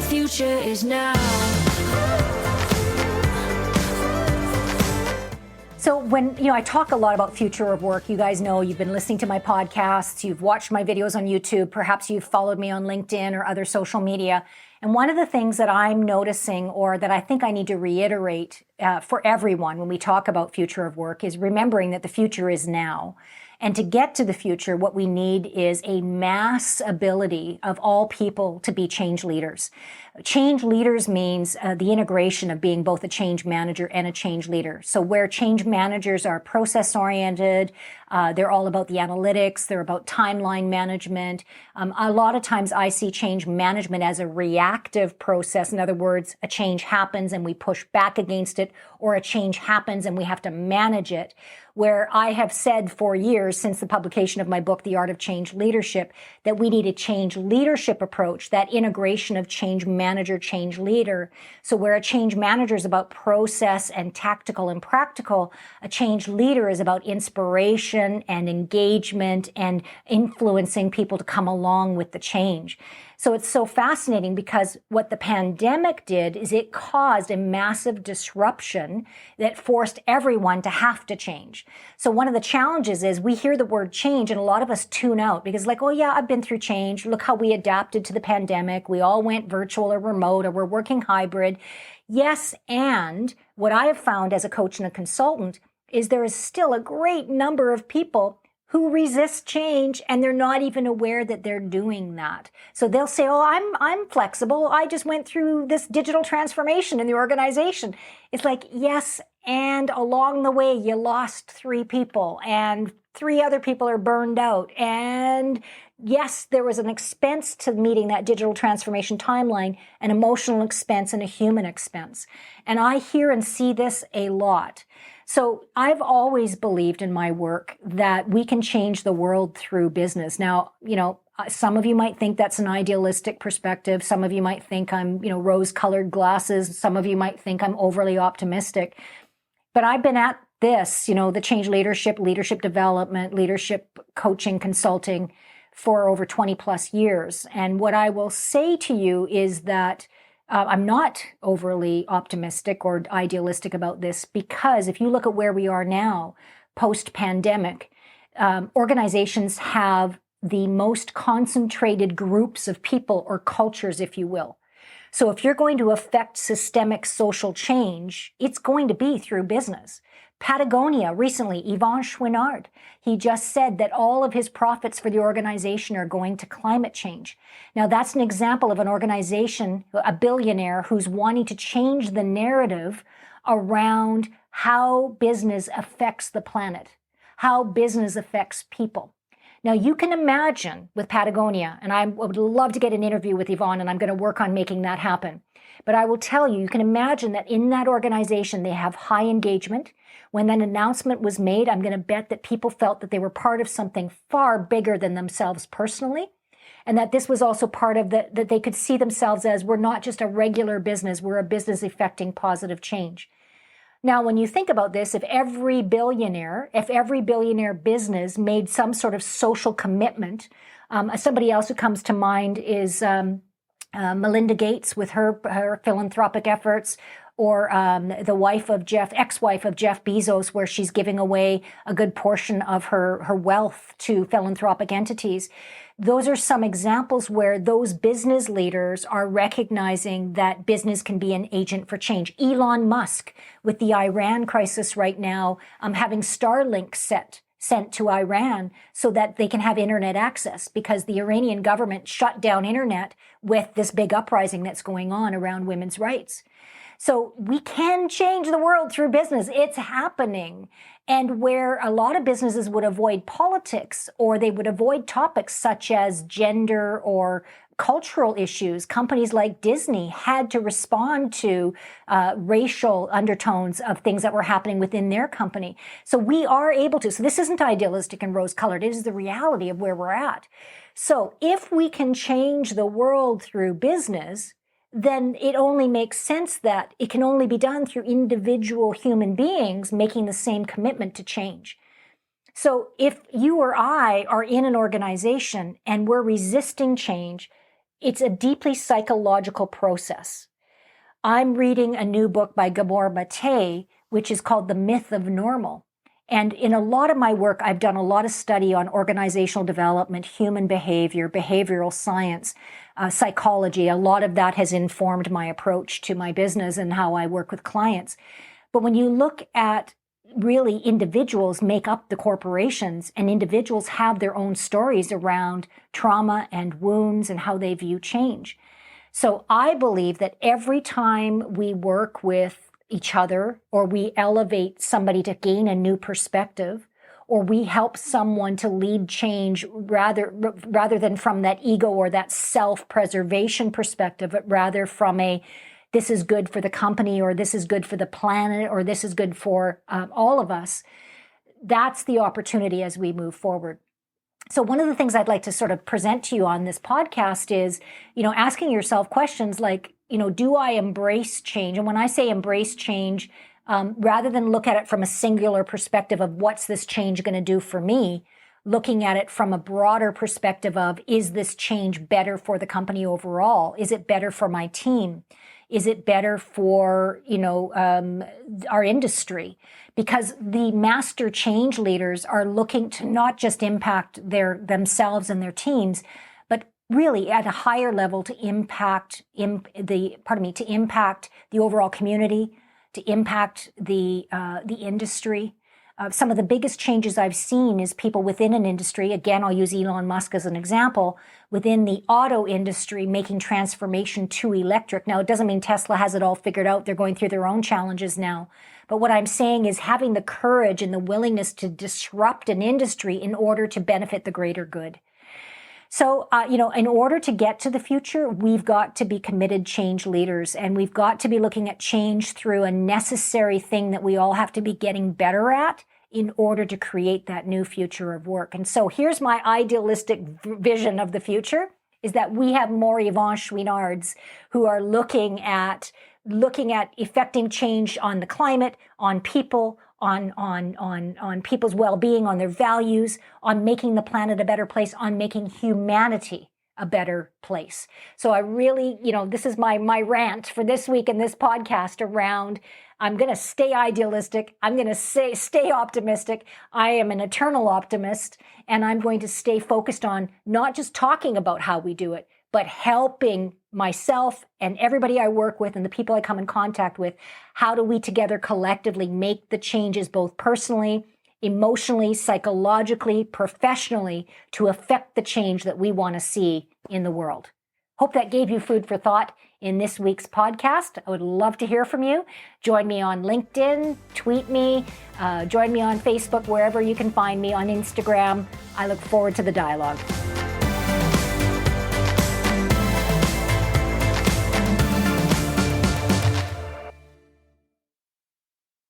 future is now. So when, I talk a lot about future of work, you guys know you've been listening to my podcasts, you've watched my videos on YouTube, perhaps you've followed me on LinkedIn or other social media. And one of the things that I'm noticing, or that I think I need to reiterate for everyone when we talk about future of work, is remembering that the future is now. And to get to the future, what we need is a mass ability of all people to be change leaders. Change leaders means the integration of being both a change manager and a change leader. So where change managers are process-oriented, they're all about the analytics, they're about timeline management. A lot of times I see change management as a reactive process. In other words, a change happens and we push back against it, or a change happens and we have to manage it. Where I have said for years, since the publication of my book, The Art of Change Leadership, that we need a change leadership approach, that integration of change manager, change leader. So where a change manager is about process and tactical and practical, a change leader is about inspiration and engagement and influencing people to come along with the change. So it's so fascinating because what the pandemic did is it caused a massive disruption that forced everyone to have to change. So one of the challenges is we hear the word change and a lot of us tune out because like, oh yeah, I've been through change. Look how we adapted to the pandemic. We all went virtual or remote, or we're working hybrid. Yes, and what I have found as a coach and a consultant is there is still a great number of people who resist change, and they're not even aware that they're doing that. So they'll say, oh, I'm flexible. I just went through this digital transformation in the organization. It's like, yes, and along the way, you lost 3 people, and 3 other people are burned out. And yes, there was an expense to meeting that digital transformation timeline, an emotional expense and a human expense. And I hear and see this a lot. So I've always believed in my work that we can change the world through business. Now, some of you might think that's an idealistic perspective. Some of you might think I'm, rose-colored glasses. Some of you might think I'm overly optimistic. But I've been at this, the change leadership, leadership development, leadership coaching, consulting for over 20 plus years. And what I will say to you is that I'm not overly optimistic or idealistic about this because if you look at where we are now, post-pandemic, organizations have the most concentrated groups of people or cultures, if you will. So if you're going to affect systemic social change, it's going to be through business. Patagonia recently, Yvon Chouinard, he just said that all of his profits for the organization are going to climate change. Now that's an example of an organization, a billionaire who's wanting to change the narrative around how business affects the planet, how business affects people. Now you can imagine with Patagonia, and I would love to get an interview with Yvon, and I'm going to work on making that happen. But I will tell you, you can imagine that in that organization, they have high engagement. When that announcement was made, I'm going to bet that people felt that they were part of something far bigger than themselves personally. And that this was also part of that they could see themselves as we're not just a regular business, we're a business effecting positive change. Now, when you think about this, if every billionaire business made some sort of social commitment, somebody else who comes to mind is Melinda Gates with her philanthropic efforts, or the ex-wife of Jeff Bezos, where she's giving away a good portion of her wealth to philanthropic entities. Those are some examples where those business leaders are recognizing that business can be an agent for change. Elon Musk, with the Iran crisis right now, having Starlink sent to Iran so that they can have internet access because the Iranian government shut down internet with this big uprising that's going on around women's rights. So we can change the world through business. It's happening. And where a lot of businesses would avoid politics or they would avoid topics such as gender or cultural issues, companies like Disney had to respond to racial undertones of things that were happening within their company. So we are able to. So this isn't idealistic and rose-colored. It is the reality of where we're at. So if we can change the world through business, then it only makes sense that it can only be done through individual human beings making the same commitment to change. So if you or I are in an organization and we're resisting change, it's a deeply psychological process. I'm reading a new book by Gabor Mate, which is called The Myth of Normal. And in a lot of my work, I've done a lot of study on organizational development, human behavior, behavioral science, psychology. A lot of that has informed my approach to my business and how I work with clients. But when you look at really individuals make up the corporations, and individuals have their own stories around trauma and wounds and how they view change. So I believe that every time we work with each other, or we elevate somebody to gain a new perspective, or we help someone to lead change rather than from that ego or that self-preservation perspective, but rather from a this is good for the company, or this is good for the planet, or this is good for all of us. That's the opportunity as we move forward. So one of the things I'd like to sort of present to you on this podcast is, asking yourself questions like, do I embrace change? And when I say embrace change, rather than look at it from a singular perspective of what's this change going to do for me, looking at it from a broader perspective of, is this change better for the company overall? Is it better for my team? Is it better for, our industry? Because the master change leaders are looking to not just impact themselves and their teams, but really at a higher level to impact the overall community, to impact the industry. Some of the biggest changes I've seen is people within an industry. Again, I'll use Elon Musk as an example. Within the auto industry, making transformation to electric. Now, it doesn't mean Tesla has it all figured out. They're going through their own challenges now. But what I'm saying is having the courage and the willingness to disrupt an industry in order to benefit the greater good. So, in order to get to the future, we've got to be committed change leaders, and we've got to be looking at change through a necessary thing that we all have to be getting better at in order to create that new future of work. And so here's my idealistic vision of the future, is that we have more Yvon Chouinards who are looking at effecting change on the climate, on people, on people's well-being, on their values, on making the planet a better place, on making humanity a better place. So I really, this is my rant for this week in this podcast around, I'm going to stay idealistic. I'm going to stay optimistic. I am an eternal optimist, and I'm going to stay focused on not just talking about how we do it, but helping myself and everybody I work with and the people I come in contact with. How do we together collectively make the changes both personally, emotionally, psychologically, professionally to affect the change that we want to see in the world? Hope that gave you food for thought in this week's podcast. I would love to hear from you. Join me on LinkedIn, tweet me, join me on Facebook, wherever you can find me, on Instagram. I look forward to the dialogue.